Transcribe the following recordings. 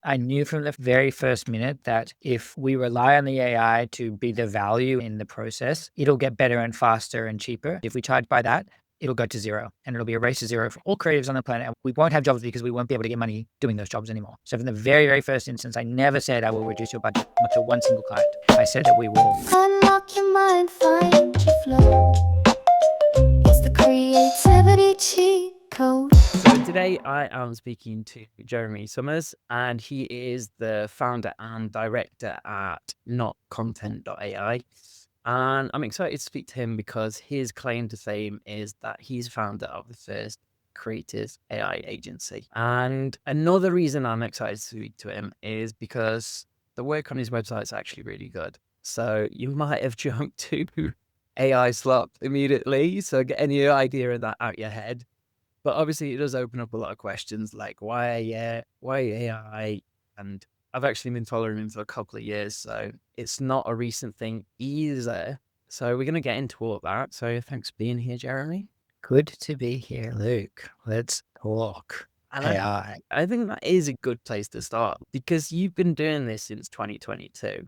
I knew from the very first minute that if we rely on the AI to be the value in the process, it'll get better and faster and cheaper. If we charge by that, it'll go to zero and it'll be a race to zero for all creatives on the planet. And we won't have jobs because we won't be able to get money doing those jobs anymore. So from the very, very first instance, I never said I will reduce your budget, not to one single client. I said that we will Unlock your mind, find your flow. It's the creativity cheat code. So today I am speaking to Jeremy Summers, and he is the founder and director at notcontent.ai. And I'm excited to speak to him because his claim to fame is that he's founder of the first creative AI agency. And another reason I'm excited to speak to him is because the work on his website is actually really good. So you might have jumped to AI slop immediately. So get any idea of that out your head. But obviously, it does open up a lot of questions like why AI? And I've actually been following him for a couple of years, so it's not a recent thing either. So we're going to get into all of that. So thanks for being here, Jeremy. good to be here, Luke. Let's talk And AI. I think that is a good place to start because you've been doing this since 2022.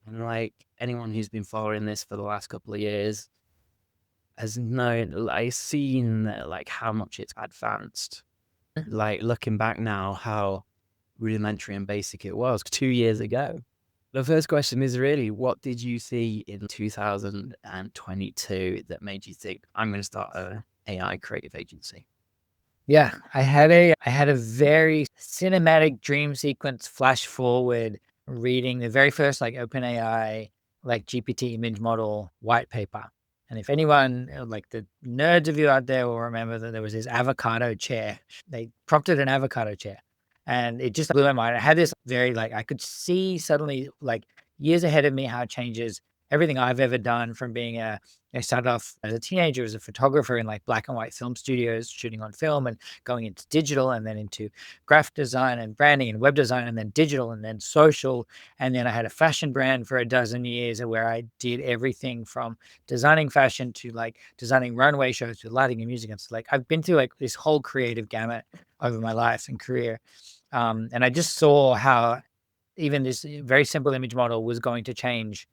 And like anyone who's been following this for the last couple of years has known, I've seen like how much it's advanced. Like looking back now, how rudimentary and basic it was 2 years ago. The first question is really, what did you see in 2022 that made you think I'm going to start an AI creative agency? Yeah, I had a very cinematic dream sequence flash forward reading the very first like OpenAI like GPT image model white paper. And if anyone like the nerds of you out there will remember that there was this avocado chair. They prompted an avocado chair. And it just blew my mind. I had this very like I could see suddenly like years ahead of me how it changes everything I've ever done from being I started off as a teenager as a photographer in like black and white film studios, shooting on film and going into digital and then into graphic design and branding and web design and then digital and then social. And then I had a fashion brand for a dozen years where I did everything from designing fashion to like designing runway shows to lighting and music. And so like I've been through like this whole creative gamut over my life and career. And I just saw how even this very simple image model was going to change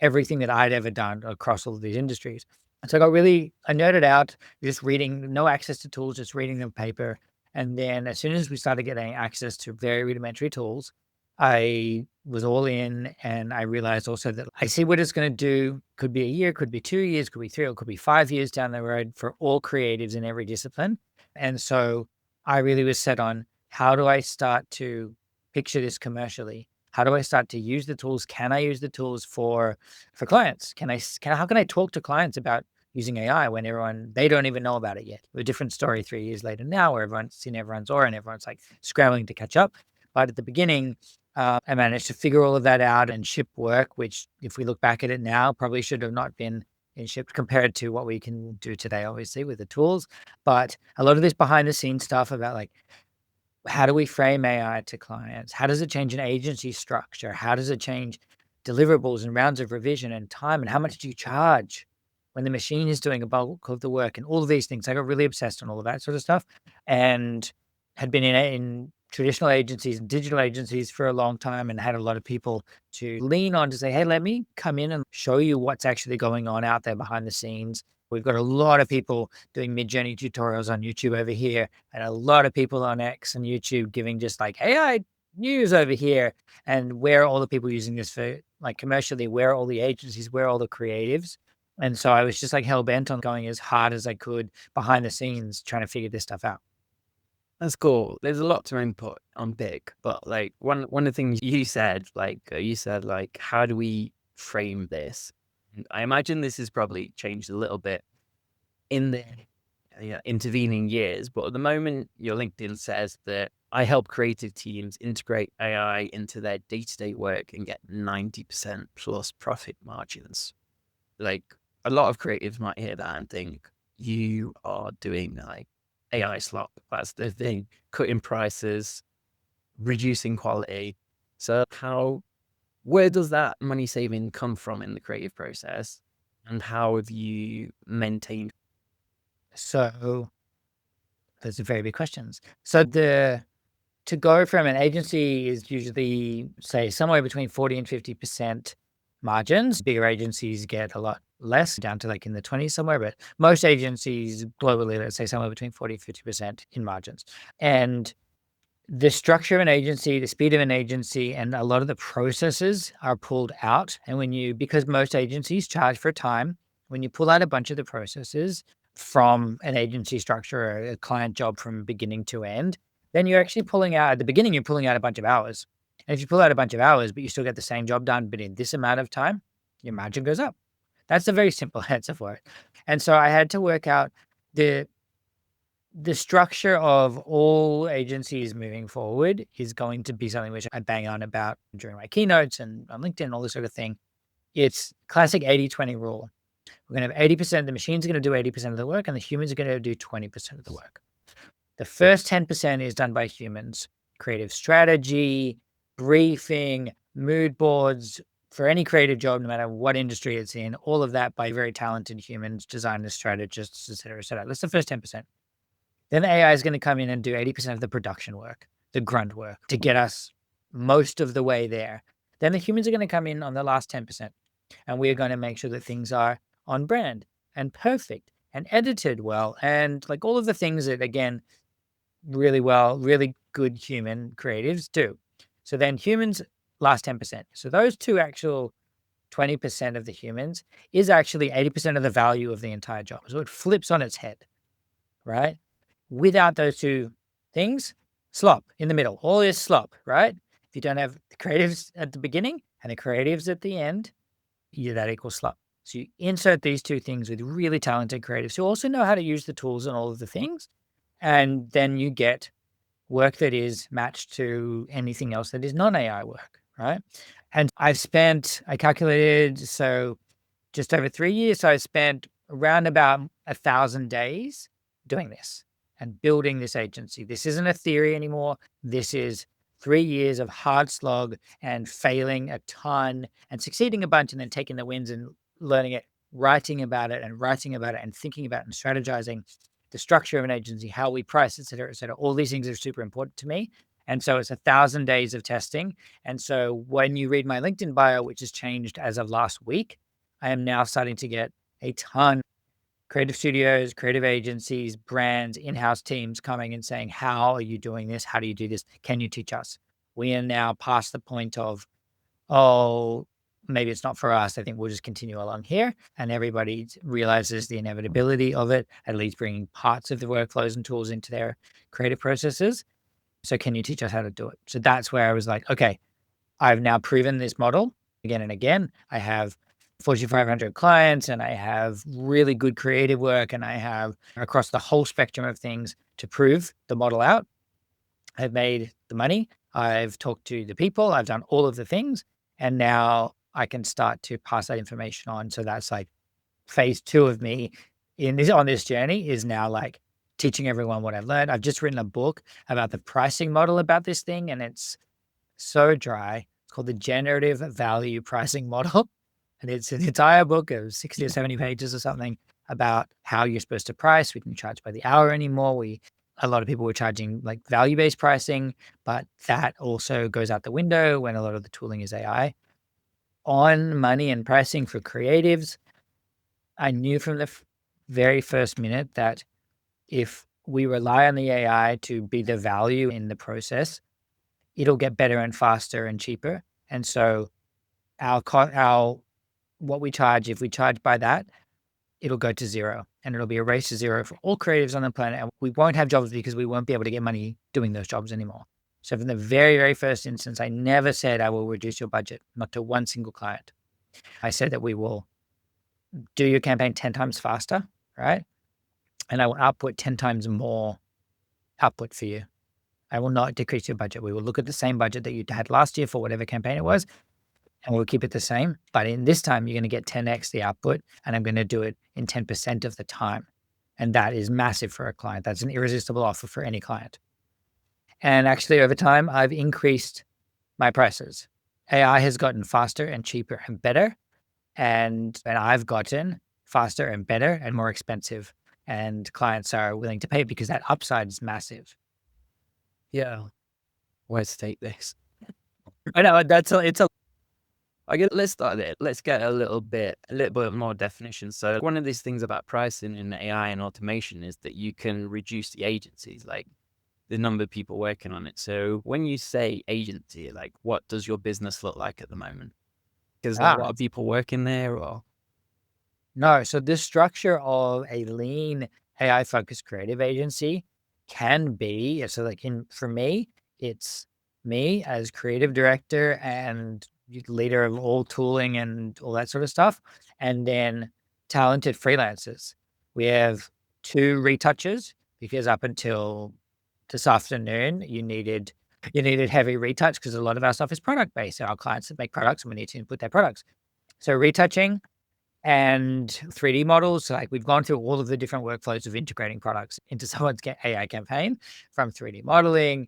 everything that I'd ever done across all of these industries. And so I nerded out just reading, no access to tools, just reading the paper. And then as soon as we started getting access to very rudimentary tools, I was all in and I realized also that I see what it's going to do. Could be a year, could be 2 years, could be 3, or could be 5 years down the road for all creatives in every discipline. And so I really was set on how do I start to picture this commercially? How do I start to use the tools? Can I use the tools for clients? How can I talk to clients about using AI when they don't even know about it yet? A different story 3 years later now, where everyone's seen everyone's aura and everyone's like scrambling to catch up. But at the beginning, I managed to figure all of that out and ship work, which if we look back at it now, probably should have not been in shipped compared to what we can do today, obviously with the tools. But a lot of this behind the scenes stuff about like how do we frame AI to clients? How does it change an agency structure? How does it change deliverables and rounds of revision and time? And how much do you charge when the machine is doing a bulk of the work and all of these things? I got really obsessed on all of that sort of stuff and had been in traditional agencies and digital agencies for a long time and had a lot of people to lean on to say, hey, let me come in and show you what's actually going on out there behind the scenes. We've got a lot of people doing Mid-Journey tutorials on YouTube over here, and a lot of people on X and YouTube giving just like AI news over here. And where are all the people using this for like commercially? Where are all the agencies? Where are all the creatives? And so I was just like hell bent on going as hard as I could behind the scenes, trying to figure this stuff out. That's cool. There's a lot to input on big, but like one of the things you said, like, how do we frame this? And I imagine this has probably changed a little bit in the intervening years, but at the moment, your LinkedIn says that I help creative teams integrate AI into their day-to-day work and get 90% plus profit margins. Like a lot of creatives might hear that and think you are doing like AI slop. That's the thing, cutting prices, reducing quality. So where does that money saving come from in the creative process? And how have you maintained? So those are very big questions. So to go from an agency is usually, say, somewhere between 40 and 50% margins. Bigger agencies get a lot less, down to like in the 20s somewhere, but most agencies globally, let's say somewhere between 40 and 50% in margins. And the structure of an agency, the speed of an agency, and a lot of the processes are pulled out. And because most agencies charge for time, when you pull out a bunch of the processes from an agency structure or a client job from beginning to end, then you're actually pulling out, at the beginning, you're pulling out a bunch of hours. And if you pull out a bunch of hours, but you still get the same job done, but in this amount of time, your margin goes up. That's a very simple answer for it. And so I had to work out the structure of all agencies moving forward is going to be something which I bang on about during my keynotes and on LinkedIn, all this sort of thing. It's classic 80-20 rule. We're going to have 80%, the machine's going to do 80% of the work, and the humans are going to do 20% of the work. The first 10% is done by humans. Creative strategy, briefing, mood boards, for any creative job, no matter what industry it's in, all of that by very talented humans, designers, strategists, et cetera, et cetera. That's the first 10%. Then the AI is going to come in and do 80% of the production work, the grunt work, to get us most of the way there. Then the humans are going to come in on the last 10%. And we're going to make sure that things are on brand and perfect and edited well. And like all of the things that, again, really good human creatives do. So then humans, last 10%. So those two actual 20% of the humans is actually 80% of the value of the entire job. So it flips on its head, right? Without those two things, slop in the middle. All is slop, right? If you don't have the creatives at the beginning and the creatives at the end, that equals slop. So you insert these two things with really talented creatives who also know how to use the tools and all of the things. And then you get work that is matched to anything else that is non-AI work, right? And I calculated, so just over 3 years, so I spent around about 1,000 days doing this and building this agency. This isn't a theory anymore. This is 3 years of hard slog and failing a ton and succeeding a bunch and then taking the wins and learning it, writing about it and thinking about it and strategizing the structure of an agency, how we price, et cetera, et cetera. All these things are super important to me. And so it's 1,000 days of testing. And so when you read my LinkedIn bio, which has changed as of last week, I am now starting to get a ton creative studios, creative agencies, brands, in-house teams coming and saying, how are you doing this? How do you do this? Can you teach us? We are now past the point of, oh, maybe it's not for us. I think we'll just continue along here. And everybody realizes the inevitability of it, at least bringing parts of the workflows and tools into their creative processes. So can you teach us how to do it? So that's where I was like, okay, I've now proven this model again and again. I have Fortune 500 clients and I have really good creative work and I have across the whole spectrum of things to prove the model out. I've made the money. I've talked to the people. I've done all of the things. And now I can start to pass that information on. So that's like phase 2 of me on this journey is now like teaching everyone what I've learned. I've just written a book about the pricing model about this thing. And it's so dry. It's called the Generative Value Pricing Model. And it's an entire book of 60 or 70 pages or something about how you're supposed to price. We don't charge by the hour anymore. A lot of people were charging like value-based pricing, but that also goes out the window when a lot of the tooling is AI. On money and pricing for creatives, I knew from the very first minute that if we rely on the AI to be the value in the process, it'll get better and faster and cheaper. And so what we charge, if we charge by that, it'll go to zero and it'll be a race to zero for all creatives on the planet. And we won't have jobs because we won't be able to get money doing those jobs anymore. So from the very, very first instance, I never said I will reduce your budget, not to one single client. I said that we will do your campaign 10 times faster, right? And I will output 10 times more output for you. I will not decrease your budget. We will look at the same budget that you had last year for whatever campaign it was, and we'll keep it the same. But in this time, you're going to get 10x the output, and I'm going to do it in 10% of the time. And that is massive for a client. That's an irresistible offer for any client. And actually, over time, I've increased my prices. AI has gotten faster and cheaper and better. And I've gotten faster and better and more expensive. And clients are willing to pay because that upside is massive. Yeah. where to take this. I know it's a Let's start there. Let's get a little bit more definition. So one of these things about pricing in AI and automation is that you can reduce the agencies, like the number of people working on it. So when you say agency, like what does your business look like at the moment? Because there's a lot of people working there, or no. So this structure of a lean AI focused creative agency can be so like for me, it's me as creative director and leader of all tooling and all that sort of stuff, and then talented freelancers. We have 2 retouchers because up until this afternoon, you needed heavy retouch because a lot of our stuff is product based. So our clients that make products and we need to input their products. So retouching and 3D models. So like we've gone through all of the different workflows of integrating products into someone's AI campaign, from 3D modeling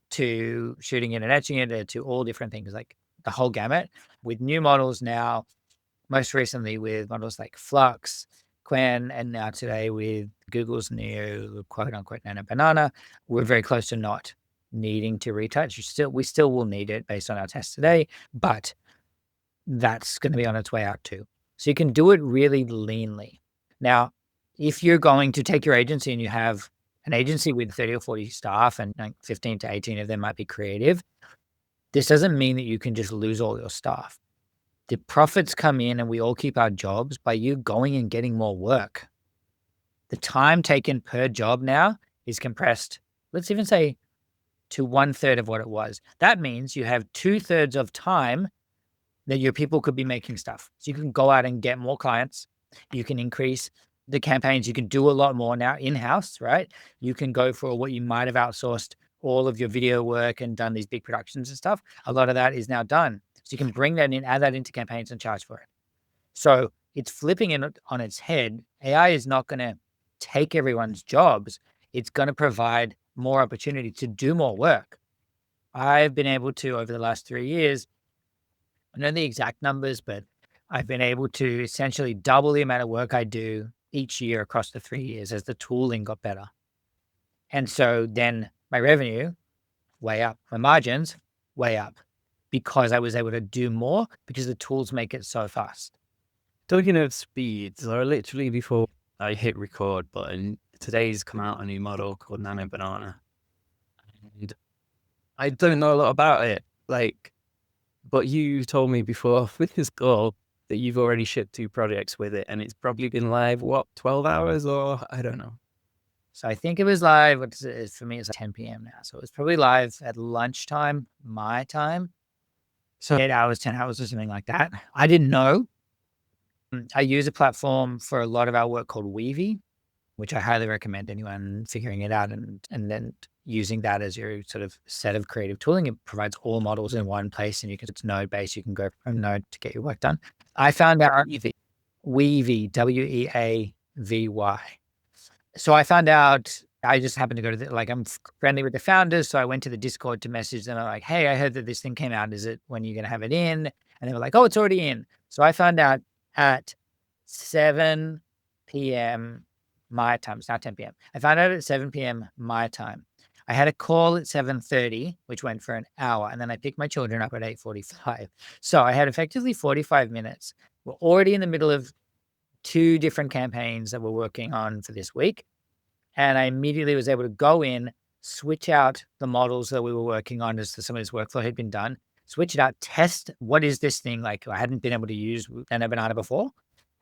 to shooting it and etching it to all different things, like the whole gamut, with new models now, most recently with models like Flux, Qwen, and now today with Google's new quote unquote Nano Banana. We're very close to not needing to retouch. We still will need it based on our tests today, but that's going to be on its way out too. So you can do it really leanly. Now, if you're going to take your agency and you have an agency with 30 or 40 staff and like 15 to 18 of them might be creative, this doesn't mean that you can just lose all your staff. The profits come in and we all keep our jobs by you going and getting more work. The time taken per job now is compressed, let's even say, to 1/3 of what it was. That means you have 2/3 of time that your people could be making stuff. So you can go out and get more clients. You can increase the campaigns. You can do a lot more now in-house, right? You can go for what you might have outsourced all of your video work and done these big productions and stuff. A lot of that is now done. So you can bring that in, add that into campaigns and charge for it. So it's flipping it on its head. AI is not going to take everyone's jobs. It's going to provide more opportunity to do more work. I've been able to, over the last 3 years, I don't know the exact numbers, but I've been able to essentially double the amount of work I do each year across the 3 years as the tooling got better. And so then my revenue, way up, my margins, way up, because I was able to do more because the tools make it so fast. talking of speed, so literally before I hit record button, today's come out a new model called Nano Banana. And I don't know a lot about it, like, but you told me before with this call that you've already shipped 2 projects with it, and it's probably been live, what, 12 hours or I don't know. So I think it was live. For me, it's 10 p.m. now. So it was probably live at lunchtime, my time. So 8 hours, 10 hours or something like that. I didn't know. I use a platform for a lot of our work called Weavy, which I highly recommend anyone figuring it out and then using that as your sort of set of creative tooling. It provides all models in one place and it's node based. You can go from node to get your work done. I found out Weavy, Weavy. So I found out, I just happened to go to I'm friendly with the founders. So I went to the Discord to message them. I'm like, hey, I heard that this thing came out. Is it when you're going to have it in? And they were like, oh, it's already in. So I found out at 7 p.m. my time. It's now 10 p.m. I found out at 7 p.m. my time. I had a call at 7:30, which went for an hour. And then I picked my children up at 8:45. So I had effectively 45 minutes. We're already in the middle of 2 different campaigns that we're working on for this week. And I immediately was able to go in, switch out the models that we were working on as some of this workflow had been done, switch it out, test what is this thing like I hadn't been able to use Nano Banana before.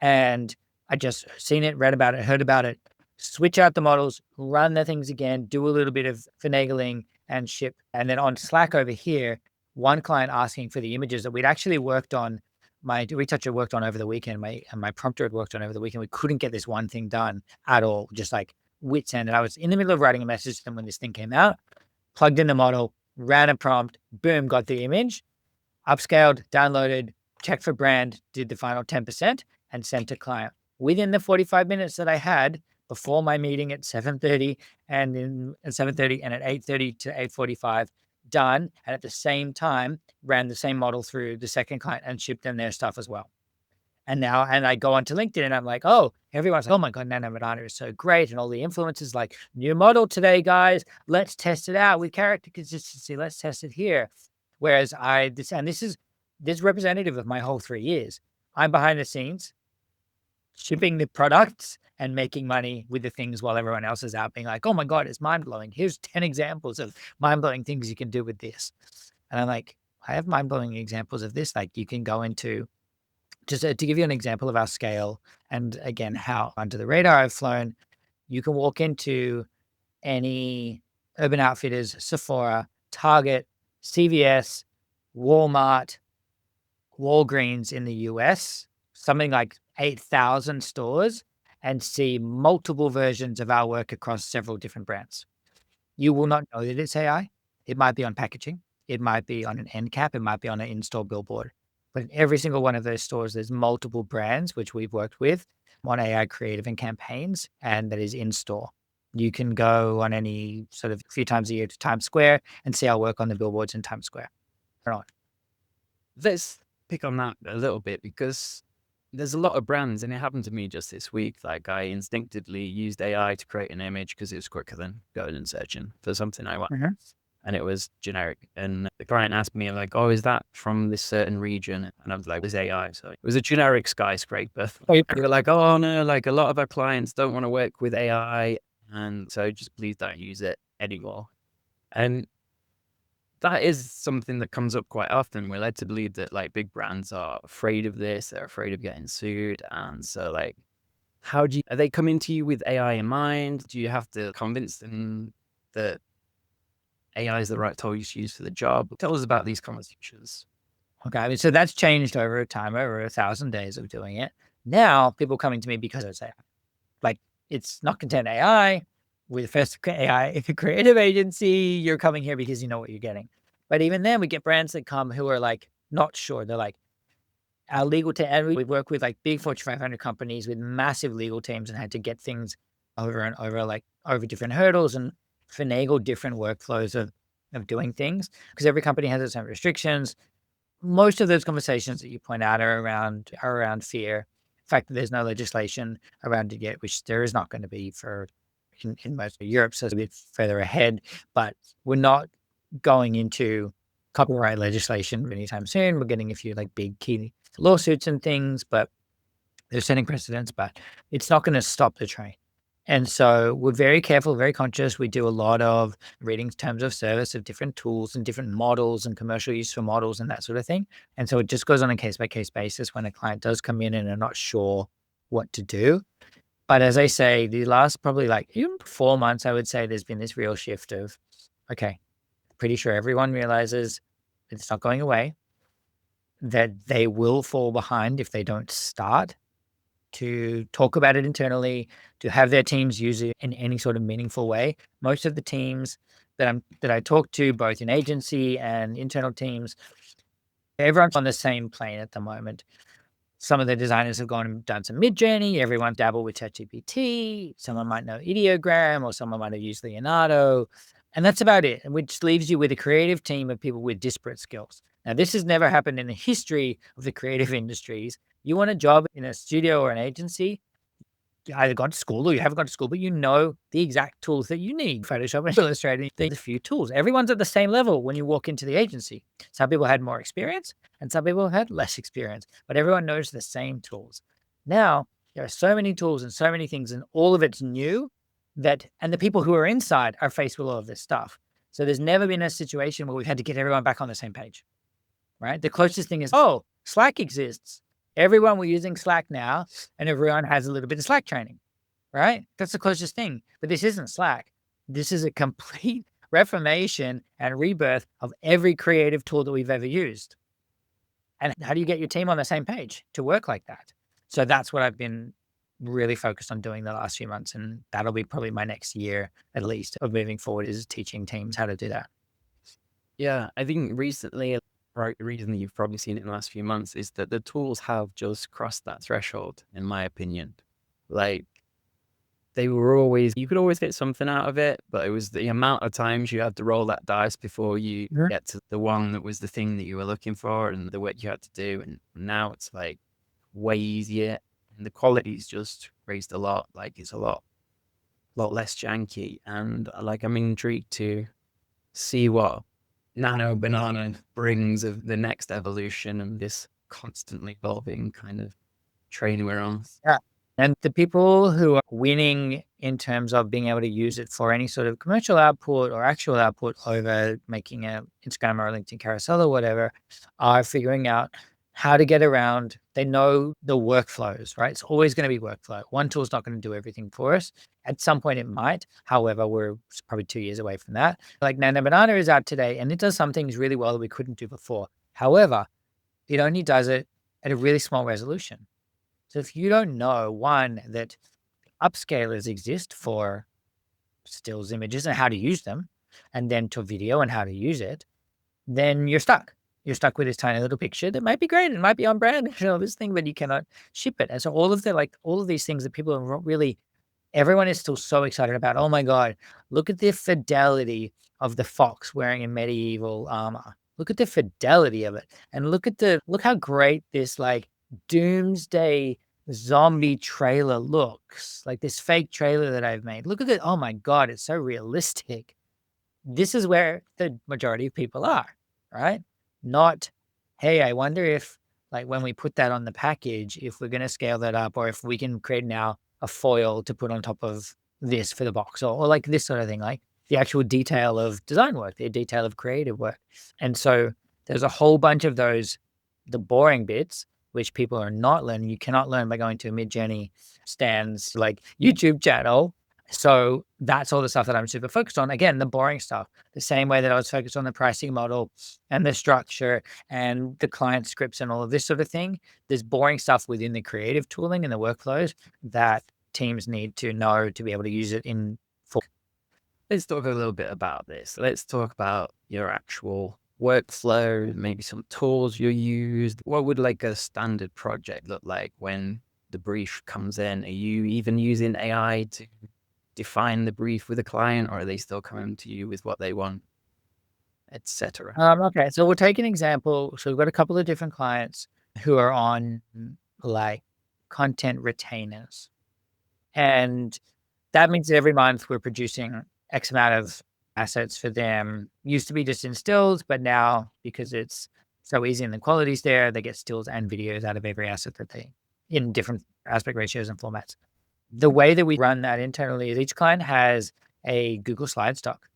And I just seen it, read about it, heard about it, switch out the models, run the things again, do a little bit of finagling and ship. And then on Slack over here, one client asking for the images that we'd actually worked on, my retoucher worked on over the weekend, my prompter had worked on over the weekend. We couldn't get this one thing done at all, just like wits end. And I was in the middle of writing a message to them when this thing came out, plugged in the model, ran a prompt, boom, got the image, upscaled, downloaded, checked for brand, did the final 10% and sent to client. Within the 45 minutes that I had before my meeting at 7:30 and then at 7:30 and at 8:30 to 8:45, done. And at the same time, ran the same model through the second client and shipped them their stuff as well. And I go onto LinkedIn and I'm like, oh, everyone's like, oh my God, Nano Banana is so great. And all the influencers like, new model today, guys. Let's test it out with character consistency. Let's test it here. Whereas this is representative of my whole 3 years. I'm behind the scenes shipping the products and making money with the things while everyone else is out being like, oh my God, it's mind blowing. Here's 10 examples of mind blowing things you can do with this. And I'm like, I have mind blowing examples of this. Like you can go into, just to give you an example of our scale and again, how under the radar I've flown, you can walk into any Urban Outfitters, Sephora, Target, CVS, Walmart, Walgreens in the US, something like 8,000 stores, and see multiple versions of our work across several different brands. You will not know that it's AI. It might be on packaging. It might be on an end cap. It might be on an in-store billboard. But in every single one of those stores, there's multiple brands which we've worked with on AI creative and campaigns, and that is in store. You can go on any sort of few times a year to Times Square and see our work on the billboards in Times Square. Or not. Let's pick on that a little bit because there's a lot of brands, and it happened to me just this week. Like I instinctively used AI to create an image because it was quicker than going and searching for something I want. Mhm. And it was generic. And the client asked me like, oh, is that from this certain region? And I was like, it's AI. So it was a generic skyscraper. Oh, They were like, oh no, like a lot of our clients don't want to work with AI. And so just please don't use it anymore. And that is something that comes up quite often. We're led to believe that like big brands are afraid of this. They're afraid of getting sued. And so like, are they coming to you with AI in mind? Do you have to convince them that AI is the right tool you should use for the job? Tell us about these conversations. Okay. I mean, so that's changed over time, over 1,000 days of doing it. Now people coming to me because it's AI. Like it's not content AI. We're the first AI creative agency. You're coming here because you know what you're getting. But even then we get brands that come who are like, not sure. They're like, our legal team, and we work with like big Fortune 500 companies with massive legal teams and had to get things over and over, like over different hurdles and finagle different workflows of doing things because every company has its own restrictions. Most of those conversations that you point out are around fear. The fact that there's no legislation around it yet, which there is not going to be for in most of Europe, so it's a bit further ahead. But we're not going into copyright legislation anytime soon. We're getting a few like big key lawsuits and things, but they're setting precedents, but it's not going to stop the train. And so we're very careful, very conscious. We do a lot of reading terms of service of different tools and different models and commercial use for models and that sort of thing. And so it just goes on a case by case basis when a client does come in and are not sure what to do. But as I say, the last probably like even 4 months, I would say there's been this real shift of, okay, pretty sure everyone realizes it's not going away, that they will fall behind if they don't start to talk about it internally, to have their teams use it in any sort of meaningful way. Most of the teams that I talk to, both in agency and internal teams, everyone's on the same plane at the moment. Some of the designers have gone and done some Midjourney. Everyone dabbled with ChatGPT. Someone might know Ideogram, or someone might have used Leonardo. And that's about it, which leaves you with a creative team of people with disparate skills. Now, this has never happened in the history of the creative industries. You want a job in a studio or an agency, you either gone to school or you haven't gone to school, but you know the exact tools that you need. Photoshop and Illustrator, there's a few tools. Everyone's at the same level when you walk into the agency. Some people had more experience and some people had less experience, but everyone knows the same tools. Now, there are so many tools and so many things, and all of it's new and the people who are inside are faced with all of this stuff. So there's never been a situation where we've had to get everyone back on the same page, right? The closest thing is, oh, Slack exists. Everyone, we're using Slack now, and everyone has a little bit of Slack training, right? That's the closest thing. But this isn't Slack. This is a complete reformation and rebirth of every creative tool that we've ever used. And how do you get your team on the same page to work like that? So that's what I've been really focused on doing the last few months. And that'll be probably my next year, at least, of moving forward, is teaching teams how to do that. Yeah, I think recently, right, the reason that you've probably seen it in the last few months is that the tools have just crossed that threshold, in my opinion. Like, you could always get something out of it, but it was the amount of times you had to roll that dice before you Sure. get to the one that was the thing that you were looking for and the work you had to do. And now it's like way easier, and the quality's just raised a lot. Like it's a lot less janky, and like I'm intrigued to see what Nano Banana brings of the next evolution and this constantly evolving kind of train we're on. Yeah. And the people who are winning in terms of being able to use it for any sort of commercial output or actual output over making a Instagram or a LinkedIn carousel or whatever are figuring out how to get around. They know the workflows, right? It's always going to be workflow. One tool is not going to do everything for us. At some point it might. However, we're probably 2 years away from that. Like Nano Banana is out today and it does some things really well that we couldn't do before. However, it only does it at a really small resolution. So if you don't know, one, that upscalers exist for stills images and how to use them, and then to video and how to use it, then you're stuck. You're stuck with this tiny little picture that might be great. It might be on brand, this thing, but you cannot ship it. And so all of these things that people are really, everyone is still so excited about. Oh my God, look at the fidelity of the fox wearing a medieval armor. Look at the fidelity of it. And look how great this like doomsday zombie trailer looks, like this fake trailer that I've made. Look at it. Oh my God, it's so realistic. This is where the majority of people are, right? Not, hey, I wonder if like when we put that on the package, if we're going to scale that up or if we can create now a foil to put on top of this for the box or like this sort of thing, like the actual detail of design work, the detail of creative work. And so there's a whole bunch of those, the boring bits, which people are not learning. You cannot learn by going to a Midjourney Stan's like YouTube channel. So that's all the stuff that I'm super focused on. Again, the boring stuff, the same way that I was focused on the pricing model and the structure and the client scripts and all of this sort of thing. There's boring stuff within the creative tooling and the workflows that teams need to know to be able to use it in full. Let's talk a little bit about this. Let's talk about your actual workflow, maybe some tools you used. What would like a standard project look like when the brief comes in? Are you even using AI to define the brief with a client, or are they still coming to you with what they want, etc.? Okay, so we'll take an example. So we've got a couple of different clients who are on like content retainers. And that means that every month we're producing X amount of assets for them. Used to be just in stills, but now because it's so easy and the quality's there, they get stills and videos out of every asset that they in different aspect ratios and formats. The way that we run that internally is each client has a Google slide stock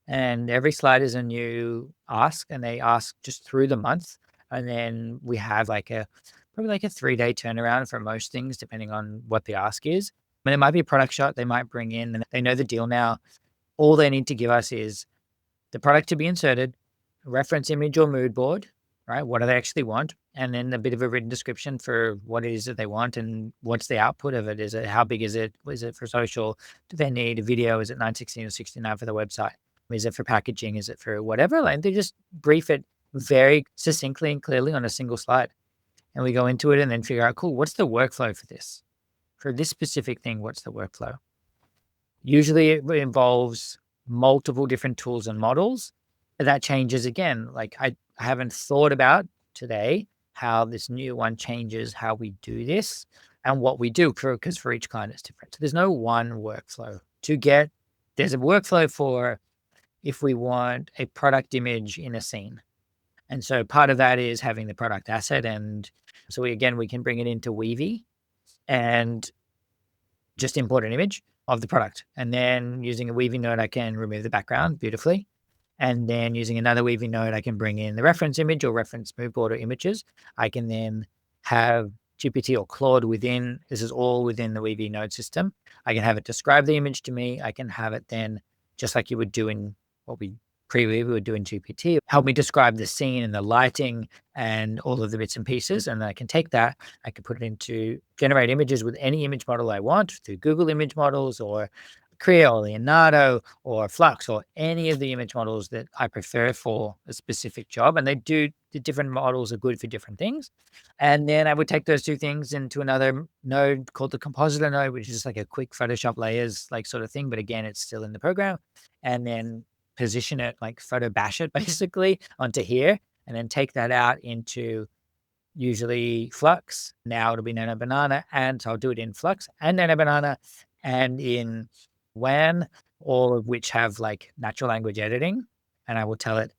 and every slide is a new ask and they ask just through the month. And then we have probably like a 3-day turnaround for most things, depending on what the ask is. But it might be a product shot they might bring in and they know the deal now. All they need to give us is the product to be inserted, reference image or mood board, right? What do they actually want? And then a bit of a written description for what it is that they want and what's the output of it. Is it, how big is it? Is it for social? Do they need a video? Is it 916 or 69 for the website? Is it for packaging? Is it for whatever? Like they just brief it very succinctly and clearly on a single slide. And we go into it and then figure out, cool, what's the workflow for this? For this specific thing, what's the workflow? Usually it involves multiple different tools and models. That changes again. Like I haven't thought about today how this new one changes how we do this and what we do because for each client it's different. So there's no one workflow there's a workflow for if we want a product image in a scene. And so part of that is having the product asset. And so we can bring it into Weavy and just import an image of the product. And then using a Weavy node, I can remove the background beautifully. And then using another Weavy node, I can bring in the reference image or reference mood board or images. I can then have GPT or Claude this is all within the Weavy node system. I can have it describe the image to me. I can have it then, just like you would do in what we previously would do in GPT, help me describe the scene and the lighting and all of the bits and pieces. And then I can take that, I can put it into generate images with any image model I want through Google image models or Creo, or Leonardo, or Flux, or any of the image models that I prefer for a specific job. And the different models are good for different things. And then I would take those two things into another node called the compositor node, which is just like a quick Photoshop layers like sort of thing. But again, it's still in the program. And then position it, like photo bash it basically onto here, and then take that out into usually Flux. Now it'll be Nano Banana. And so I'll do it in Flux and Nano Banana and in WAN, all of which have like natural language editing. And I will tell it,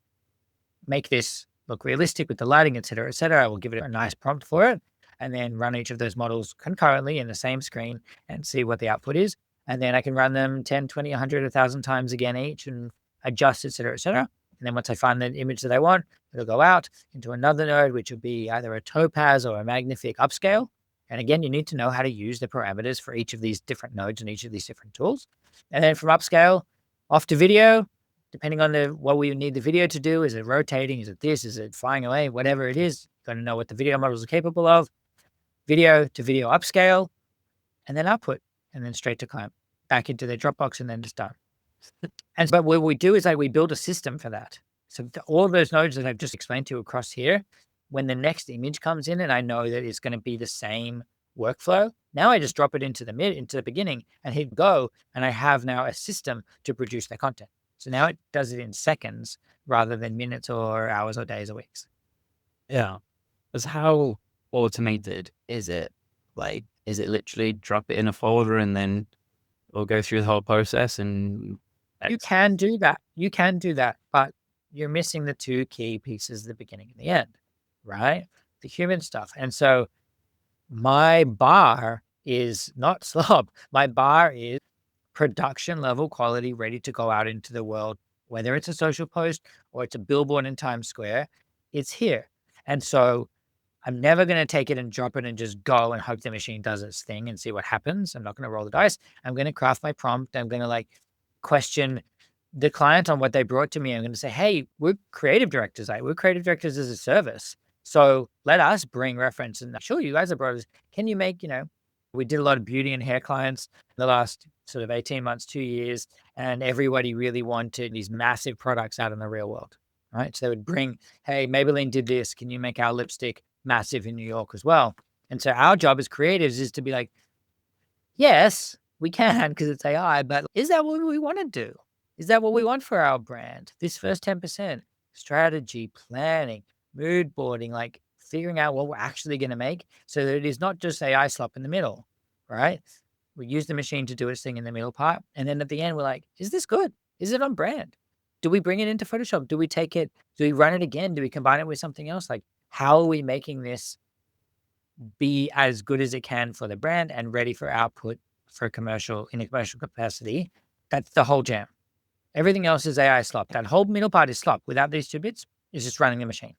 make this look realistic with the lighting, et cetera, et cetera. I will give it a nice prompt for it and then run each of those models concurrently in the same screen and see what the output is. And then I can run them 10, 20, 100, 1,000 times again each and adjust, et cetera, et cetera. And then once I find the image that I want, it'll go out into another node, which will be either a Topaz or a Magnific upscale. And again, you need to know how to use the parameters for each of these different nodes and each of these different tools. And then from upscale off to video, depending on what we need the video to do. Is it rotating? Is it this? Is it flying away? Whatever it is, got to know what the video models are capable of. Video to video upscale, and then output, and then straight to client, back into their Dropbox, and then just done. But what we do is we build a system for that. So all those nodes that I've just explained to you across here, when the next image comes in and I know that it's going to be the same workflow, now I just drop it into the beginning and hit go, and I have now a system to produce that content. So now it does it in seconds rather than minutes or hours or days or weeks. Yeah. Because how automated is it? Like, is it literally drop it in a folder and then it'll go through the whole process? And you can do that. You can do that, but you're missing the two key pieces, the beginning and the end, right? The human stuff. And so my bar is not slob. My bar is production level quality, ready to go out into the world, whether it's a social post or it's a billboard in Times Square, it's here. And so I'm never going to take it and drop it and just go and hope the machine does its thing and see what happens. I'm not going to roll the dice. I'm going to craft my prompt. I'm going to question the client on what they brought to me. I'm going to say, hey, we're creative directors. We're creative directors as a service. So let us bring reference. And sure, you guys are brothers. Can you make, we did a lot of beauty and hair clients in the last sort of 18 months, 2 years, and everybody really wanted these massive products out in the real world, right? So they would bring, hey, Maybelline did this. Can you make our lipstick massive in New York as well? And so our job as creatives is to be like, yes, we can because it's AI, but is that what we want to do? Is that what we want for our brand? This first 10%, strategy, planning, mood boarding, figuring out what we're actually going to make so that it is not just AI slop in the middle, right? We use the machine to do its thing in the middle part. And then at the end, we're like, is this good? Is it on brand? Do we bring it into Photoshop? Do we take it? Do we run it again? Do we combine it with something else? How are we making this be as good as it can for the brand and ready for output in a commercial capacity? That's the whole jam. Everything else is AI slop. That whole middle part is slop. Without these 2 bits, it's just running the machine.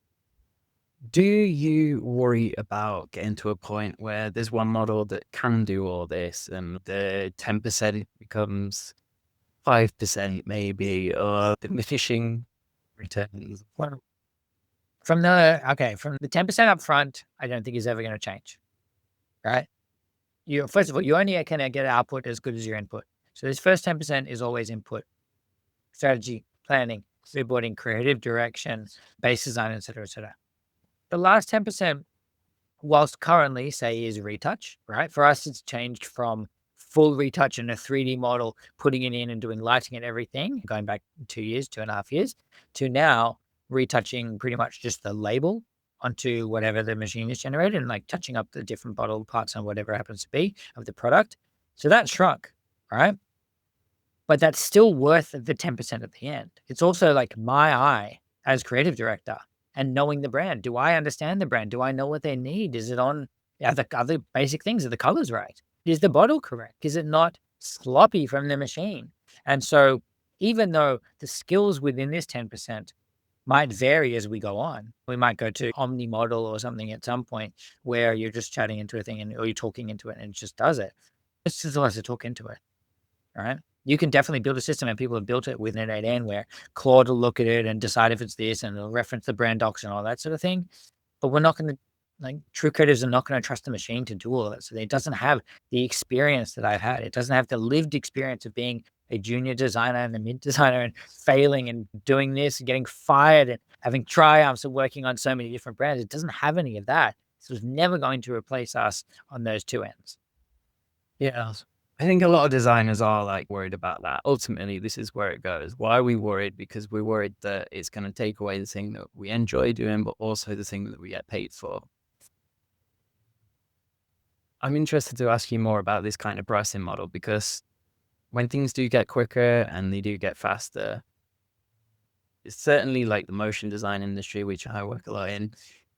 do you worry about getting to a point where there's one model that can do all this and the 10% becomes 5% maybe, or the phishing returns? Well, from the 10% up front, I don't think is ever going to change, right? First of all, you only can get output as good as your input. So this first 10% is always input, strategy, planning, storyboarding, creative direction, base design, et cetera, et cetera. The last 10%, whilst currently say is retouch, right? For us, it's changed from full retouch in a 3D model, putting it in and doing lighting and everything, going back 2.5 years, to now retouching pretty much just the label onto whatever the machine is generated and touching up the different bottle parts and whatever happens to be of the product. So that shrunk, right? But that's still worth the 10% at the end. It's also my eye as creative director and knowing the brand. Do I understand the brand? Do I know what they need? Is it on the other basic things? Are the colors right? Is the bottle correct? Is it not sloppy from the machine? And so even though the skills within this 10% might vary as we go on, we might go to Omni model or something at some point where you're just chatting into a thing or you're talking into it and it just does it. It's just allows to talk into it, right? You can definitely build a system, and people have built it with an 8N where Claude will look at it and decide if it's this, and it'll reference the brand docs and all that sort of thing. But we're not going to, true creatives are not going to trust the machine to do all of that. So it doesn't have the experience that I've had. It doesn't have the lived experience of being a junior designer and a mid designer and failing and doing this and getting fired and having triumphs of working on so many different brands. It doesn't have any of that. So it's never going to replace us on those two ends. Yeah. I think a lot of designers are worried about that. Ultimately, this is where it goes. Why are we worried? Because we're worried that it's going to take away the thing that we enjoy doing, but also the thing that we get paid for. I'm interested to ask you more about this kind of pricing model, because when things do get quicker and they do get faster, it's certainly like the motion design industry, which I work a lot in,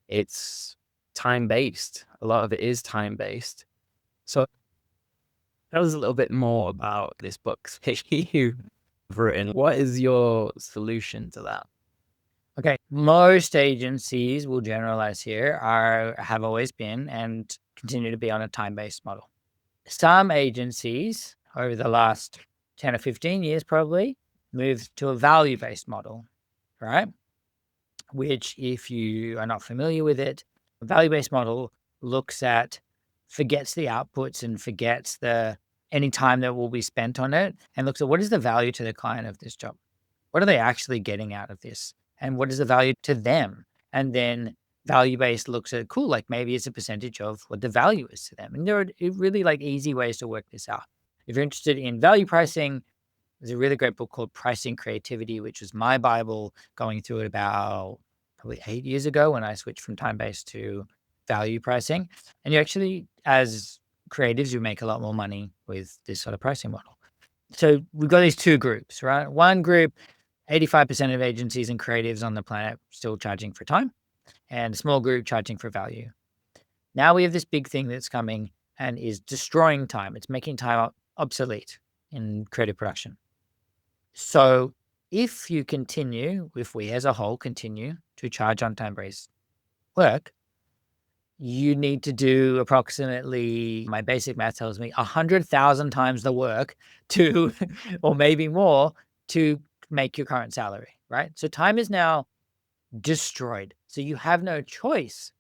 it's time based. A lot of it is time based. So tell us a little bit more about this book that you've written. What is your solution to that? Okay, most agencies, will generalize here, have always been and continue to be on a time-based model. Some agencies over the last 10 or 15 years probably moved to a value-based model, right? Which, if you are not familiar with it, a value-based model forgets the outputs and forgets any time that will be spent on it, and looks at what is the value to the client of this job? What are they actually getting out of this? And what is the value to them? And then value-based looks at, cool, like maybe it's a percentage of what the value is to them. And there are really like easy ways to work this out. If you're interested in value pricing, there's a really great book called Pricing Creativity, which was my Bible, going through it about probably 8 years ago when I switched from time-based to value pricing. And you actually, as creatives, you make a lot more money with this sort of pricing model. So we've got these two groups, right? One group, 85% of agencies and creatives on the planet still charging for time, and a small group charging for value. Now we have this big thing that's coming and is destroying time. It's making time obsolete in creative production. So if we as a whole continue to charge on time-based work, you need to do approximately, my basic math tells me, 100,000 times the work to, or maybe more, to make your current salary, right? So time is now destroyed. So you have no choice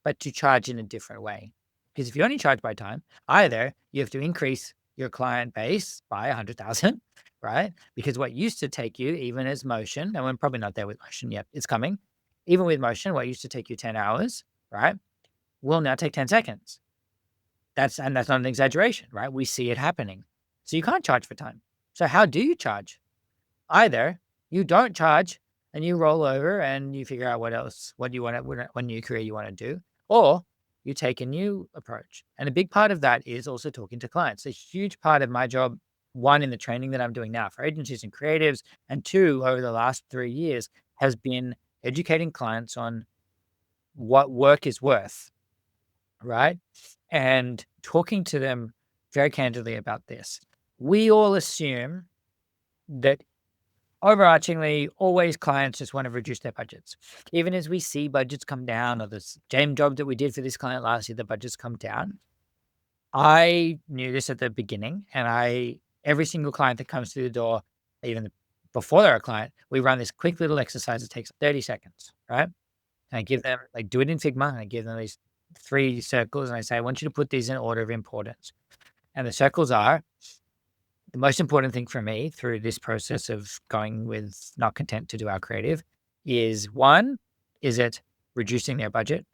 but to charge in a different way. Because if you only charge by time, either you have to increase your client base by 100,000, right? Because what used to take you, even as motion, and we're probably not there with motion yet, it's coming. Even with motion, what used to take you 10 hours, right, will now take 10 seconds. That's not an exaggeration, right? We see it happening. So you can't charge for time. So how do you charge? Either you don't charge and you roll over and you figure out what new career you want to do, or you take a new approach. And a big part of that is also talking to clients. A huge part of my job, one, in the training that I'm doing now for agencies and creatives, and two, over the last 3 years, has been educating clients on what work is worth, right? And talking to them very candidly about this. We all assume that overarchingly, always clients just want to reduce their budgets. Even as we see budgets come down, or the same job that we did for this client last year, the budgets come down. I knew this at the beginning, and every single client that comes through the door, even before they're a client, we run this quick little exercise that takes 30 seconds, right? And I give them, do it in Figma, and I give them these 3 circles, and I say, I want you to put these in order of importance. And the circles are, the most important thing for me through this process of going with Not Content to do our creative is, 1, is it reducing their budget?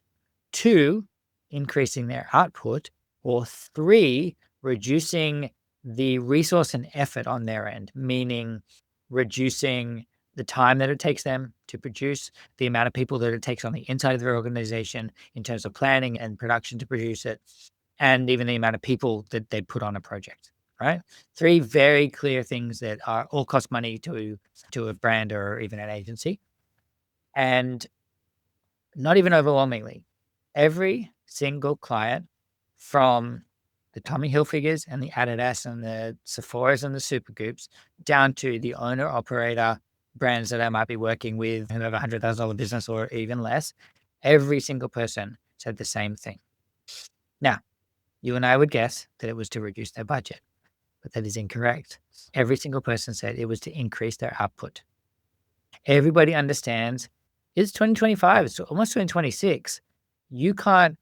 2, increasing their output? Or 3, reducing the resource and effort on their end, meaning reducing the time that it takes them to produce, the amount of people that it takes on the inside of their organization in terms of planning and production to produce it, and even the amount of people that they put on a project, right? 3 very clear things that all cost money to a brand or even an agency. And not even overwhelmingly, every single client, from the Tommy Hilfigers and the Adidas and the Sephoras and the Supergoops, down to the owner operator brands that I might be working with who have a $100,000 business or even less, every single person said the same thing. Now, you and I would guess that it was to reduce their budget, but that is incorrect. Every single person said it was to increase their output. Everybody understands it's 2025, it's almost 2026. You can't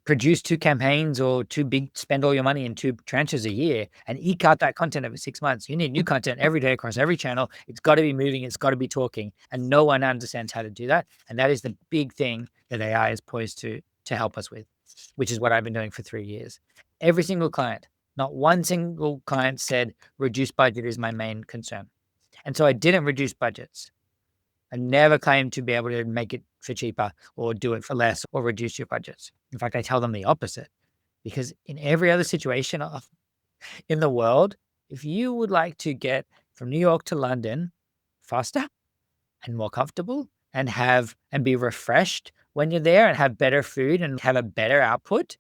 produce 2 campaigns or spend all your money in 2 tranches a year and eke out that content over 6 months. You need new content every day across every channel. It's got to be moving. It's got to be talking. And no one understands how to do that. And that is the big thing that AI is poised to help us with, which is what I've been doing for 3 years. Every single client, not one single client said, reduce budget is my main concern. And so I didn't reduce budgets. I never claimed to be able to make it for cheaper or do it for less or reduce your budgets. In fact, I tell them the opposite. Because in every other situation in the world, if you would like to get from New York to London faster and more comfortable and be refreshed when you're there and have better food and have a better output,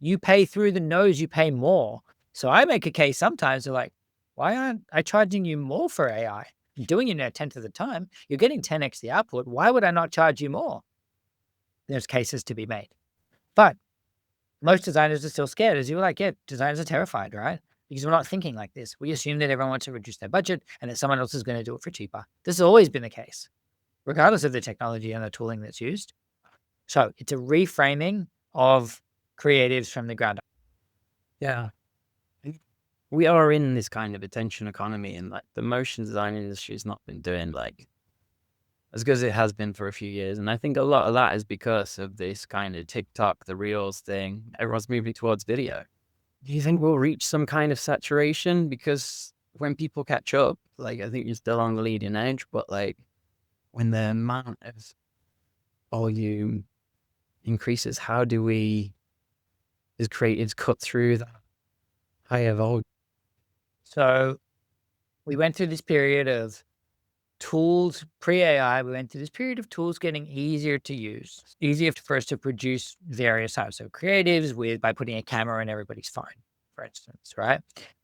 you pay through the nose, you pay more. So I make a case sometimes they're like, why aren't I charging you more for AI? I'm doing it in a tenth of the time. You're getting 10x the output. Why would I not charge you more? There's cases to be made. But most designers are still scared. As you were like, yeah, designers are terrified, right? Because we're not thinking like this. We assume that everyone wants to reduce their budget and that someone else is going to do it for cheaper. This has always been the case, regardless of the technology and the tooling that's used. So it's a reframing of creatives from the ground up. Yeah. We are in this kind of attention economy, and like the motion design industry has not been doing like as good as it has been for a few years. And I think a lot of that is because of this kind of TikTok, the Reels thing. Everyone's moving towards video. Do you think we'll reach some kind of saturation? Because when people catch up, like I think you're still on the leading edge, but like when the amount of volume increases, how do we as creatives cut through that higher volume? So we went through this period of tools pre-AI. We went through this period of tools getting easier to use, easier for us to produce various types of creatives by putting a camera in everybody's phone, for instance, right?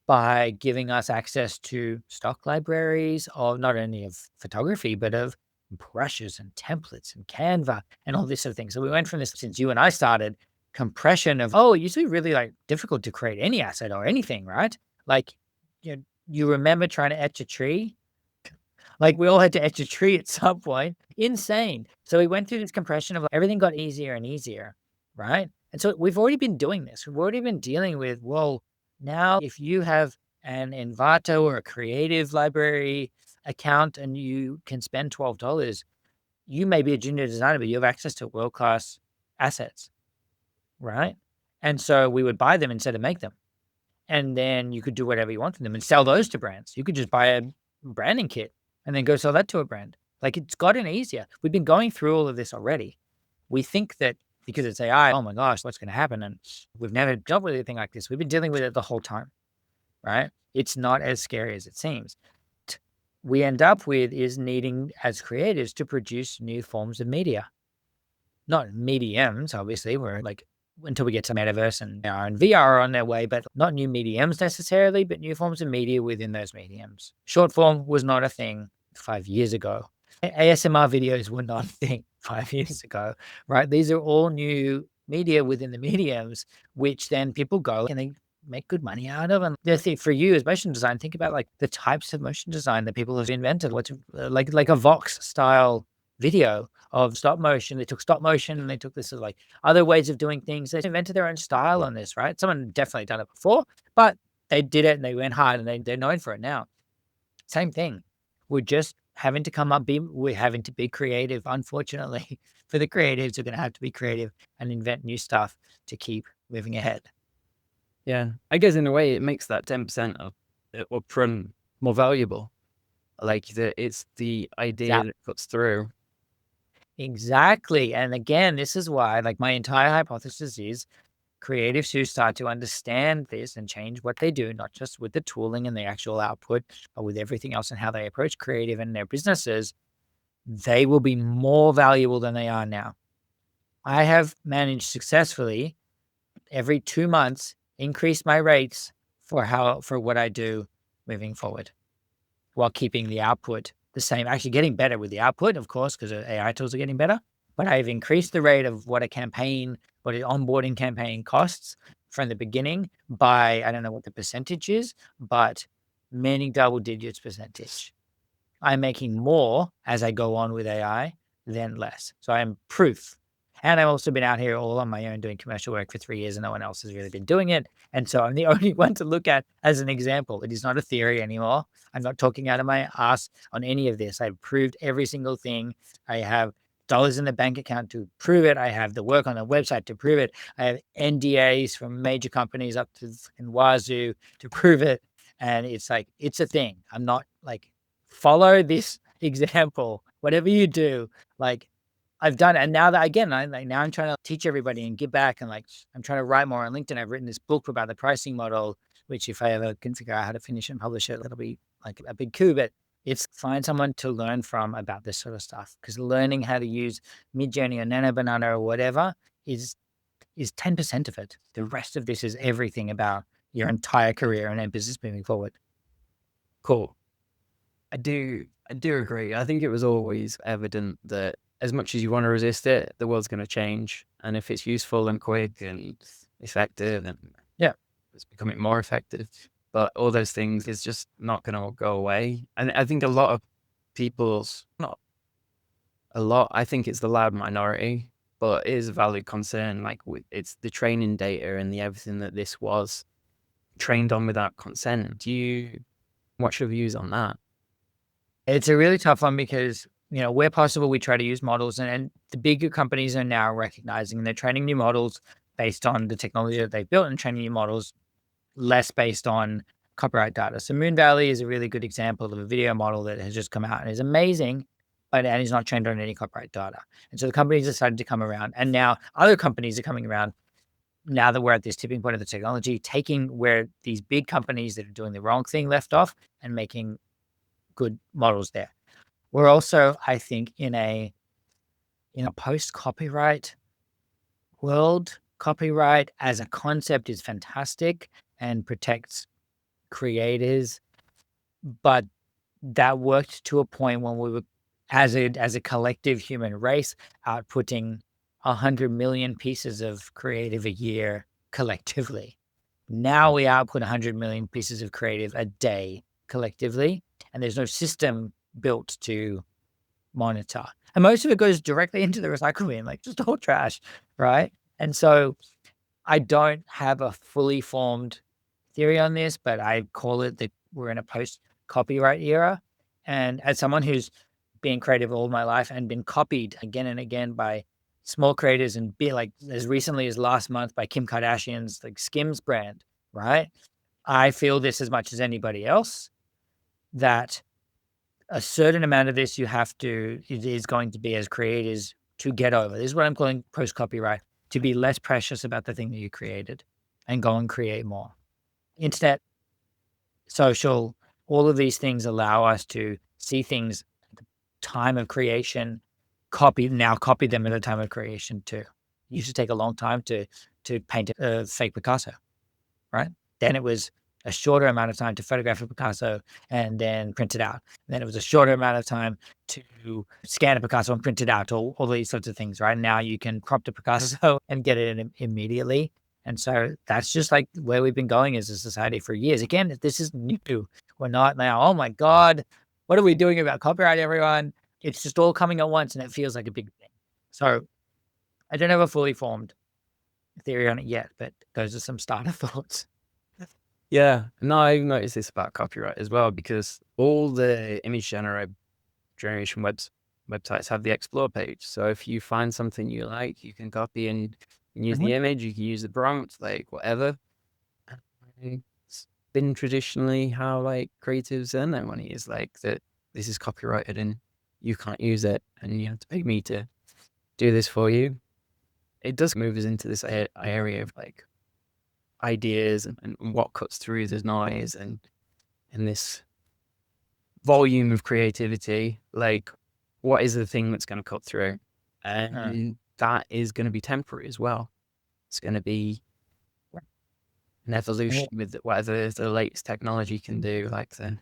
By giving us access to stock libraries of not only of photography, but of brushes and templates and Canva and all this sort of thing. So we went from this, since you and I started, compression of, it used to be really like difficult to create any asset or anything, right? Like, you remember trying to etch a tree? Like we all had to etch a tree at some point. Insane. So we went through this compression of everything got easier and easier, right? And so we've already been doing this. We've already been dealing with, well, now if you have an Envato or a Creative Library account and you can spend $12, you may be a junior designer, but you have access to world-class assets, right? And so we would buy them instead of make them. And then you could do whatever you want with them and sell those to brands. You could just buy a branding kit and then go sell that to a brand. Like it's gotten easier. We've been going through all of this already. We think that because it's AI, oh my gosh, what's going to happen? And we've never dealt with anything like this. We've been dealing with it the whole time, right? It's not as scary as it seems. We end up with is needing as creators to produce new forms of media. Not mediums, obviously. We're like, until we get to metaverse and AR and VR are on their way, but not new mediums necessarily, but new forms of media within those mediums. Short form was not a thing 5 years ago. ASMR videos were not a thing 5 years ago, right? These are all new media within the mediums, which then people go and they make good money out of. And the thing for you as motion design, think about like the types of motion design that people have invented. What's like a Vox style video of stop motion. They took stop motion and they took this as like other ways of doing things. They invented their own style on this, right? Someone definitely done it before, but they did it and they went hard and they're known for it now. Same thing. We're just having to we're having to be creative. Unfortunately, for the creatives, we're going to have to be creative and invent new stuff to keep moving ahead. Yeah, I guess in a way it makes that 10% of the upfront more valuable. Like it's the idea that cuts through. Exactly. And again, this is why, like, my entire hypothesis is creatives who start to understand this and change what they do, not just with the tooling and the actual output, but with everything else and how they approach creative in their businesses, they will be more valuable than they are now. I have managed successfully every 2 months increase my rates for what I do moving forward, while keeping the output the same, actually getting better with the output, of course, because AI tools are getting better. But I've increased the rate of what an onboarding campaign costs from the beginning by, I don't know what the percentage is, but many double digits percentage. I'm making more as I go on with AI than less. So I'm proof. And I've also been out here all on my own doing commercial work for 3 years and no one else has really been doing it. And so I'm the only one to look at as an example. It is not a theory anymore. I'm not talking out of my ass on any of this. I've proved every single thing. I have dollars in the bank account to prove it. I have the work on the website to prove it. I have NDAs from major companies up to in Wazoo to prove it. And it's like, it's a thing. I'm not like, follow this example. Whatever you do, like, I've done it. And now that, again, now I'm trying to teach everybody and give back. And like, I'm trying to write more on LinkedIn. I've written this book about the pricing model, which if I ever can figure out how to finish and publish it, that'll be like a big coup. But it's find someone to learn from about this sort of stuff, because learning how to use Midjourney or Nano Banana or whatever is 10% of it. The rest of this is everything about your entire career and business moving forward. Cool. I do agree. I think it was always evident that as much as you want to resist it, the world's going to change. And if it's useful and quick and effective, and Yeah. it's becoming more effective. But all those things is just not going to go away. And I think a lot of people's, not a lot, I think it's the loud minority, but it is a valid concern. Like it's the training data and the everything that this was trained on without consent. What's your views on that? It's a really tough one because, where possible, we try to use models, and the bigger companies are now recognizing, and they're training new models based on the technology that they've built and training new models less based on copyright data. So Moonvalley is a really good example of a video model that has just come out and is amazing, and is not trained on any copyright data. And so the companies decided to come around, and now other companies are coming around now that we're at this tipping point of the technology, taking where these big companies that are doing the wrong thing left off and making good models there. We're also, I think, in a post-copyright world. Copyright as a concept is fantastic and protects creators, but that worked to a point when we were, as a collective human race, outputting 100 million pieces of creative a year collectively. Now we output 100 million pieces of creative a day collectively, and there's no system built to monitor. And most of it goes directly into the recycle bin, like just all trash, right? And so I don't have a fully formed theory on this, but I call it that we're in a post-copyright era. And as someone who's been creative all my life and been copied again and again by small creators, and be like as recently as last month by Kim Kardashian's like Skims brand, right? I feel this as much as anybody else, that a certain amount of this is going to be as creators to get over. This is what I'm calling post-copyright, to be less precious about the thing that you created and go and create more. Internet, social, all of these things allow us to see things at the time of creation, copy them at the time of creation too. It used to take a long time to paint a fake Picasso, right? Then it was a shorter amount of time to photograph a Picasso and then print it out. And then it was a shorter amount of time to scan a Picasso and print it out, all these sorts of things, right? Now you can crop the Picasso and get it in immediately. And so that's just like where we've been going as a society for years. Again, this is new. We're not now, oh my God, what are we doing about copyright, everyone? It's just all coming at once, and it feels like a big thing. So I don't have a fully formed theory on it yet, but those are some starter thoughts. Yeah, no, I've noticed this about copyright as well, because all the image generation websites have the explore page. So if you find something you like, you can copy and use the image, you can use the prompt, like whatever. It's been traditionally how like creatives earn their money, is like that this is copyrighted and you can't use it and you have to pay me to do this for you. It does move us into this area of like ideas and what cuts through the noise and this volume of creativity. Like, what is the thing that's going to cut through? And that is going to be temporary as well. It's going to be an evolution with whatever the latest technology can do. Like the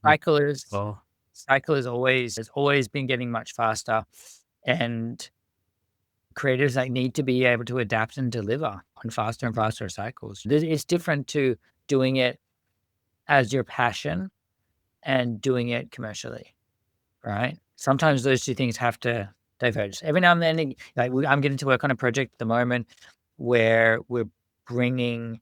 cycle has always been getting much faster, and creators like need to be able to adapt and deliver on faster and faster cycles. It's different to doing it as your passion and doing it commercially, right? Sometimes those two things have to diverge. Every now and then, like I'm getting to work on a project at the moment where we're bringing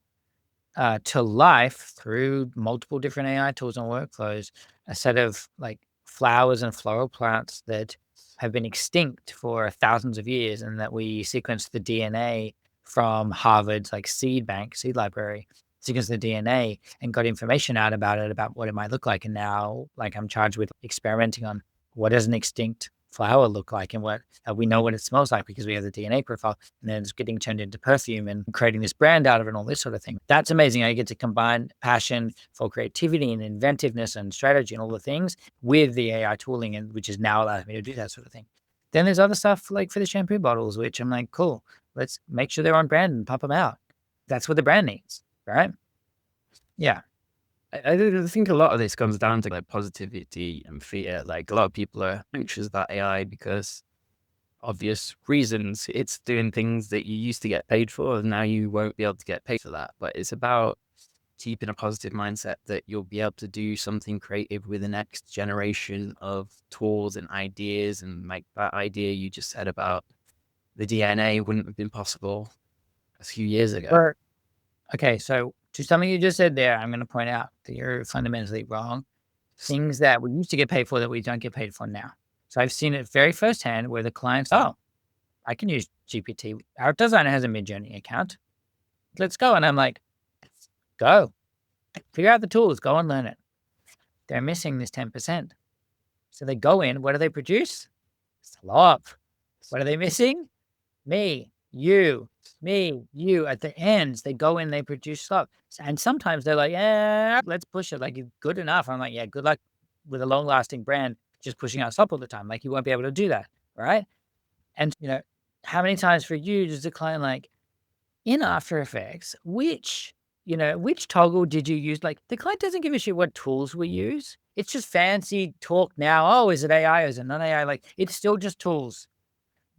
to life through multiple different AI tools and workflows a set of like flowers and floral plants that have been extinct for thousands of years, and that we sequenced the DNA from Harvard's like seed library, sequenced the DNA and got information out about what it might look like. And now like I'm charged with experimenting on what does an extinct flower look like and what we know what it smells like because we have the DNA profile, and then it's getting turned into perfume and creating this brand out of it and all this sort of thing. That's amazing. I get to combine passion for creativity and inventiveness and strategy and all the things with the AI tooling, and which is now allows me to do that sort of thing. Then there's other stuff like for the shampoo bottles, which I'm like, cool, let's make sure they're on brand and pump them out. That's what the brand needs, right? Yeah. I think a lot of this comes down to like positivity and fear. Like a lot of people are anxious about AI because obvious reasons. It's doing things that you used to get paid for, and now you won't be able to get paid for that. But it's about keeping a positive mindset that you'll be able to do something creative with the next generation of tools and ideas. And like that idea you just said about the DNA wouldn't have been possible a few years ago. Okay, so to something you just said there, I'm going to point out that you're fundamentally wrong. Things that we used to get paid for that we don't get paid for now. So I've seen it very firsthand where the clients, oh, I can use GPT. Our designer has a Midjourney account. Let's go. And I'm like, go. Figure out the tools. Go and learn it. They're missing this 10%. So they go in. What do they produce? Slop. What are they missing? Me, you. At the ends, they go in, they produce slop. And sometimes they're like, yeah, let's push it. Like, it's good enough. I'm like, yeah, good luck with a long lasting brand just pushing out slop all the time. Like, you won't be able to do that. Right. And, how many times for you does the client like in After Effects, which toggle did you use? Like, the client doesn't give a shit what tools we use. It's just fancy talk now. Oh, is it AI or is it not AI? Like, it's still just tools.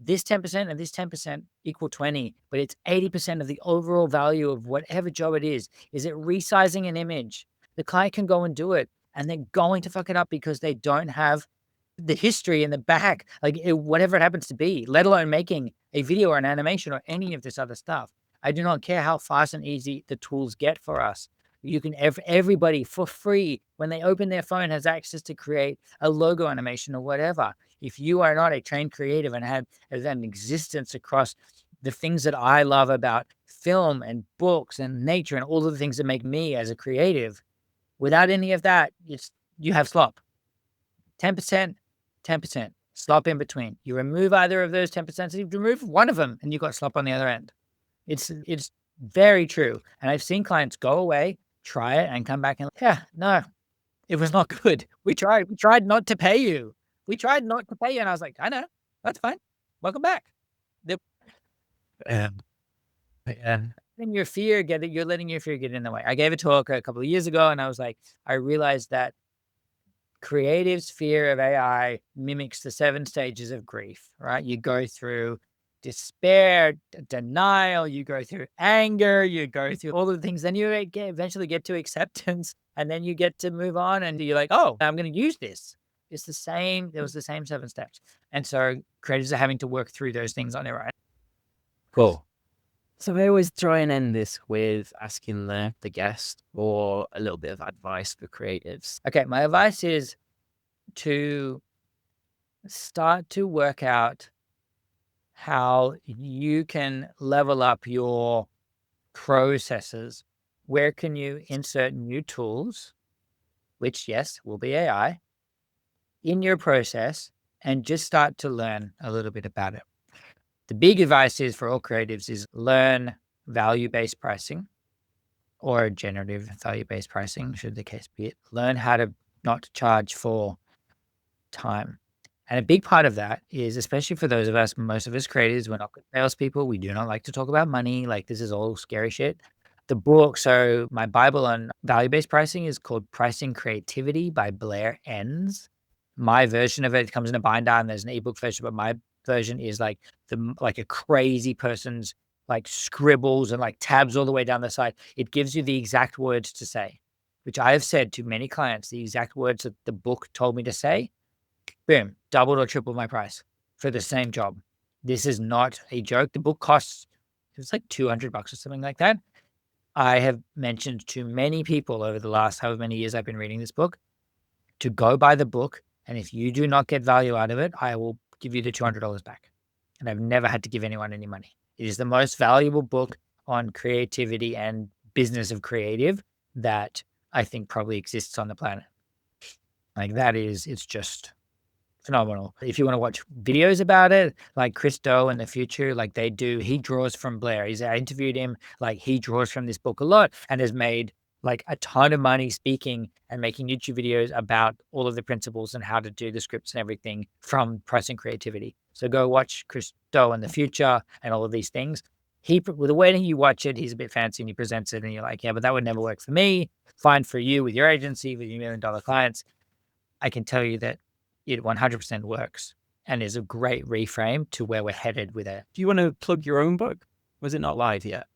This 10% and this 10% equal 20, but it's 80% of the overall value of whatever job it is. Is it resizing an image? The client can go and do it, and they're going to fuck it up because they don't have the history in the back, like whatever it happens to be, let alone making a video or an animation or any of this other stuff. I do not care how fast and easy the tools get for us. You can, everybody for free, when they open their phone, has access to create a logo animation or whatever. If you are not a trained creative and have an existence across the things that I love about film and books and nature and all of the things that make me as a creative, without any of that, you have slop. 10%, 10%, slop in between. You remove either of those 10%, so you remove one of them and you got slop on the other end. It's very true. And I've seen clients go away, try it, and come back and, yeah, no, it was not good. We tried not to pay you. And I was like, I know, that's fine. Welcome back. Yeah. Letting your fear you're letting your fear get in the way. I gave a talk a couple of years ago and I was like, I realized that creative's fear of AI mimics the 7 stages of grief, right? You go through despair, denial, you go through anger, you go through all of the things. Then you eventually get to acceptance, and then you get to move on and you're like, oh, I'm going to use this. It's the same. There was the same 7 steps. And so creators are having to work through those things on their own. Cool. So I always try and end this with asking the guest for a little bit of advice for creatives. Okay, my advice is to start to work out how you can level up your processes. Where can you insert new tools, which, yes, will be AI, in your process, and just start to learn a little bit about it. The big advice is for all creatives is learn value-based pricing or generative value-based pricing, should the case be it. Learn how to not charge for time. And a big part of that is, especially for those of us, most of us creatives, we're not good salespeople. We do not like to talk about money. Like, this is all scary shit. The book, so my Bible on value-based pricing is called Pricing Creativity by Blair Enns. My version of it comes in a binder and there's an ebook version, but my version is like a crazy person's like scribbles and like tabs all the way down the side. It gives you the exact words to say, which I have said to many clients, the exact words that the book told me to say. Boom, doubled or tripled my price for the same job. This is not a joke. The book costs, it's like $200 or something like that. I have mentioned to many people over the last however many years I've been reading this book to go buy the book. And if you do not get value out of it, I will give you the $200 back. And I've never had to give anyone any money. It is the most valuable book on creativity and business of creative that I think probably exists on the planet. Like, that is, it's just phenomenal. If you want to watch videos about it, like Chris Do in the future, like he draws from Blair. I interviewed him, like he draws from this book a lot and has made like a ton of money speaking and making YouTube videos about all of the principles and how to do the scripts and everything from Pricing Creativity. So go watch Chris Do in the future and all of these things. With the way that you watch it, he's a bit fancy and he presents it and you're like, yeah, but that would never work for me. Fine for you with your agency, with your $1 million clients. I can tell you that it 100% works and is a great reframe to where we're headed with it. Do you want to plug your own book? Was it not live yet?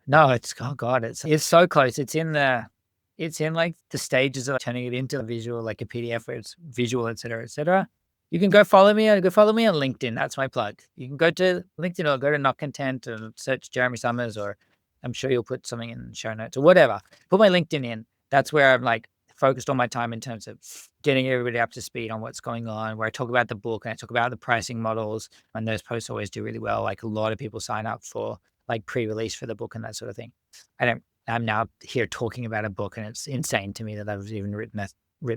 No, it's so close. It's in like the stages of turning it into a visual, like a PDF where it's visual, et cetera, et cetera. You can go follow me on LinkedIn. That's my plug. You can go to LinkedIn or go to Not Content and search Jeremy Summers, or I'm sure you'll put something in the show notes or whatever. Put my LinkedIn in. That's where I'm like focused all my time in terms of getting everybody up to speed on what's going on, where I talk about the book and I talk about the pricing models, and those posts always do really well. Like a lot of people sign up for like pre-release for the book and that sort of thing. I'm now here talking about a book and it's insane to me that I've even written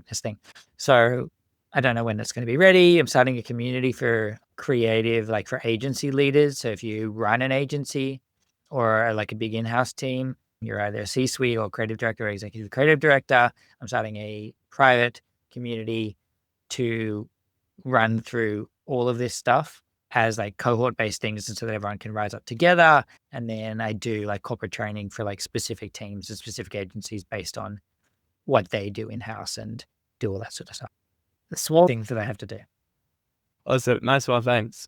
this thing. So I don't know when it's going to be ready. I'm starting a community for creative, like for agency leaders. So if you run an agency or like a big in-house team, you're either a C-suite or creative director or executive creative director, I'm starting a private community to run through all of this stuff as like cohort-based things so that everyone can rise up together. And then I do like corporate training for like specific teams and specific agencies based on what they do in-house and do all that sort of stuff. The small things that I have to do. Awesome. Nice one. Thanks.